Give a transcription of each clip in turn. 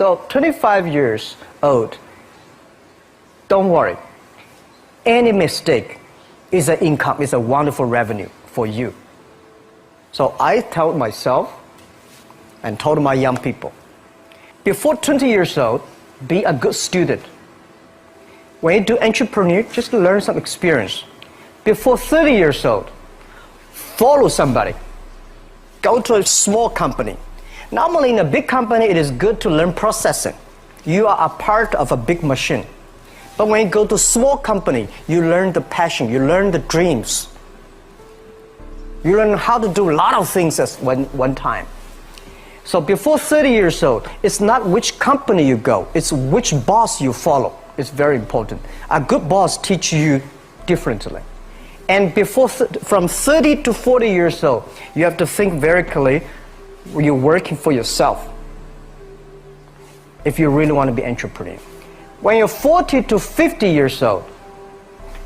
So 25 years old, don't worry. Any mistake is an income, is a wonderful revenue for you. So I told myself and told my young people, before 20 years old, be a good student. When you do entrepreneur, just learn some experience. Before 30 years old, follow somebody. Go to a small company. Normally in a big company, it is good to learn processing. You are a part of a big machine. But when you go to a small company, you learn the passion, you learn the dreams. You learn how to do a lot of things at one time. So before 30 years old, it's not which company you go, it's which boss you follow. It's very important. A good boss teaches you differently. And from 30 to 40 years old, you have to think very clearly, you're working for yourself if you really want to be an entrepreneur. When you're 40 to 50 years old,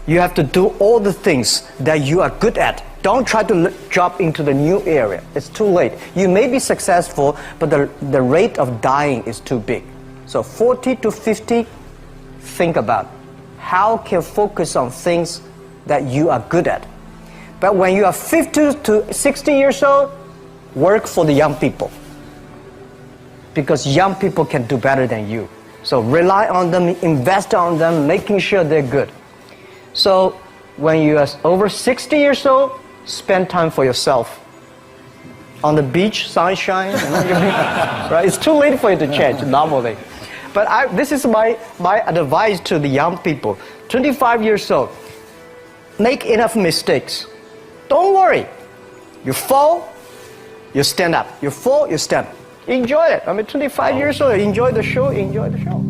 you have to do all the things that you are good at. Don't try to jump into the new area. It's too late. You may be successful, but the rate of dying is too big. So 40 to 50, think about how can you focus on things that you are good at. But when you are 50 to 60 years old, work for the young people, because young people can do better than you. So rely on them, invest on them, making sure they're good. So when you are over 60 years old, spend time for yourself. On the beach, sunshine, right? It's too late for you to change normally. But this is my advice to the young people. 25 years old, make enough mistakes. Don't worry. You fall, you stand up. You fall, you stand up. Enjoy it. I mean, 25 years old, enjoy the show, enjoy the show.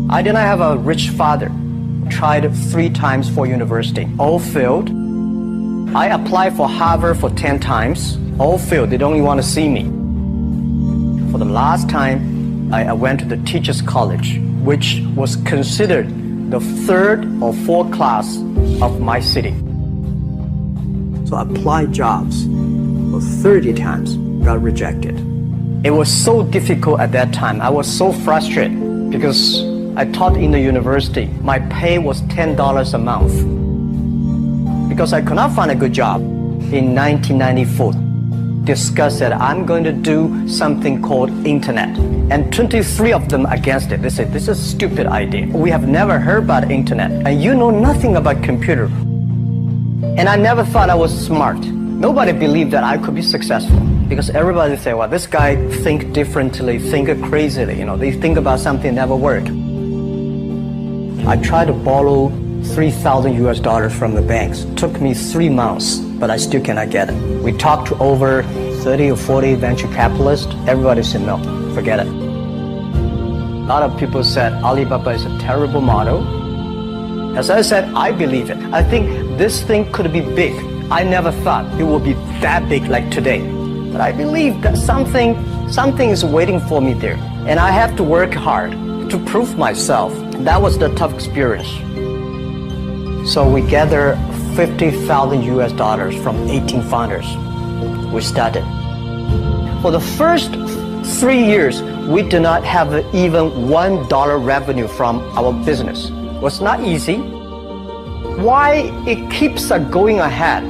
I didn't have a rich father. Tried 3 times for university, all failed. I applied for Harvard for 10 times, all failed. They don't even want to see me. For the last time, I went to the teachers' college, which was considered the 3rd or 4th class of my city. So I applied jobs for 30 times, got rejected. It was so difficult at that time. I was so frustrated because I taught in the university. My pay was $10 a month because I could not find a good job. In 1994, discussed that I'm going to do something called internet, and 23 of them against it. They said, this is a stupid idea. We have never heard about internet, and you know nothing about computer. And I never thought I was smart. Nobody believed that I could be successful, because everybody say, well, this guy think differently, think crazily. You know, they think about something never work. I tried to borrow $3,000 from the banks. It took me 3 months, but I still cannot get it. We talked to over 30 or 40 venture capitalists. Everybody said, no, forget it. A lot of people said Alibaba is a terrible model. As I said, I believe it. I think this thing could be big. I never thought it would be that big like today. But I believe that something is waiting for me there. And I have to work hard to prove myself. That was the tough experience. So we gathered $50,000 from 18 founders. We started. For the first 3 years, we did not have even $1 revenue from our business. It was not easy. Why it keeps us going ahead,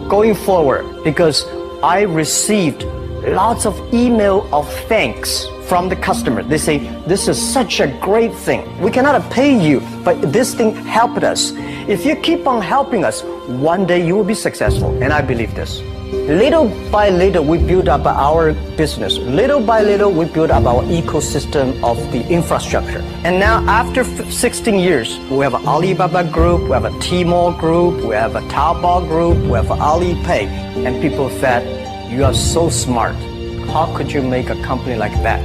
going forward? Because I received lots of email of thanks from the customer. They say, this is such a great thing. We cannot pay you, but this thing helped us. If you keep on helping us, one day you will be successful. And I believe this. Little by little, we build up our business. Little by little, we build up our ecosystem of the infrastructure. And now, after 16 years, we have an Alibaba group, we have a Tmall group, we have a Taobao group, we have Alipay. And people said, you are so smart. How could you make a company like that?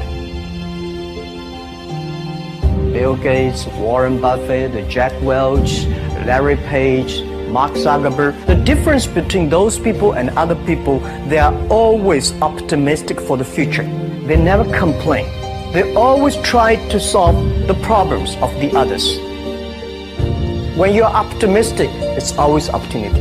Bill Gates, Warren Buffett, Jack Welch, Larry Page, Mark Zuckerberg. The difference between those people and other people, they are always optimistic for the future. They never complain. They always try to solve the problems of the others. When you're optimistic, it's always opportunity.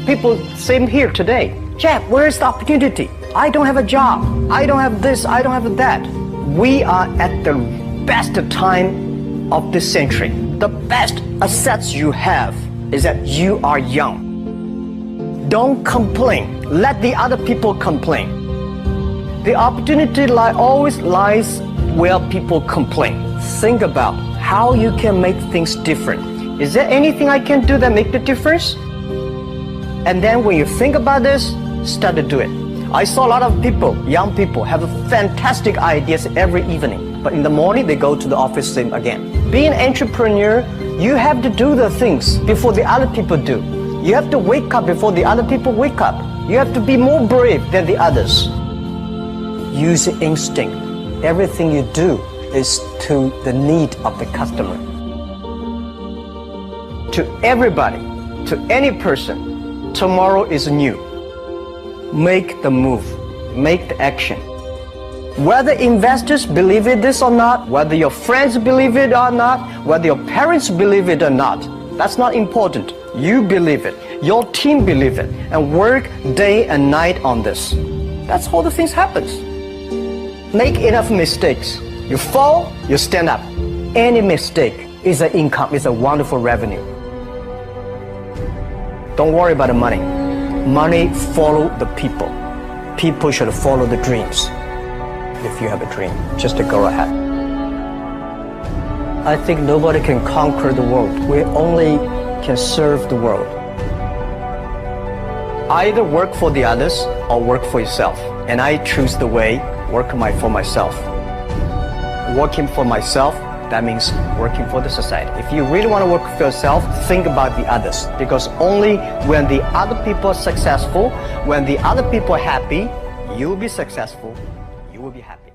People, same here today. Jack, where is the opportunity? I don't have a job. I don't have this. I don't have that. We are at the best time of this century. The best assets you have is that you are young. Don't complain. Let the other people complain. The opportunity always lies where people complain. Think about how you can make things different. Is there anything I can do that make the difference? And then when you think about this, start to do it. I saw a lot of people, young people, have fantastic ideas every evening. But in the morning, they go to the office same again. Being an entrepreneur, you have to do the things before the other people do. You have to wake up before the other people wake up. You have to be more brave than the others. Use instinct. Everything you do is to the need of the customer. To everybody, to any person, tomorrow is new. Make the move, make the action. Whether investors believe it this or not, whether your friends believe it or not, whether your parents believe it or not, that's not important. You believe it, your team believe it, and work day and night on this. That's how the things happens. Make enough mistakes. You fall, you stand up. Any mistake is an income, is a wonderful revenue. Don't worry about the money. Money follow the people. People should follow the dreams. If you have a dream, just to go ahead. I think nobody can conquer the world. We only can serve the world. Either work for the others or work for yourself. And I choose the way, work for myself. Working for myself, that means working for the society. If you really want to work for yourself, think about the others. Because only when the other people are successful, when the other people are happy, you will be successful, you will be happy.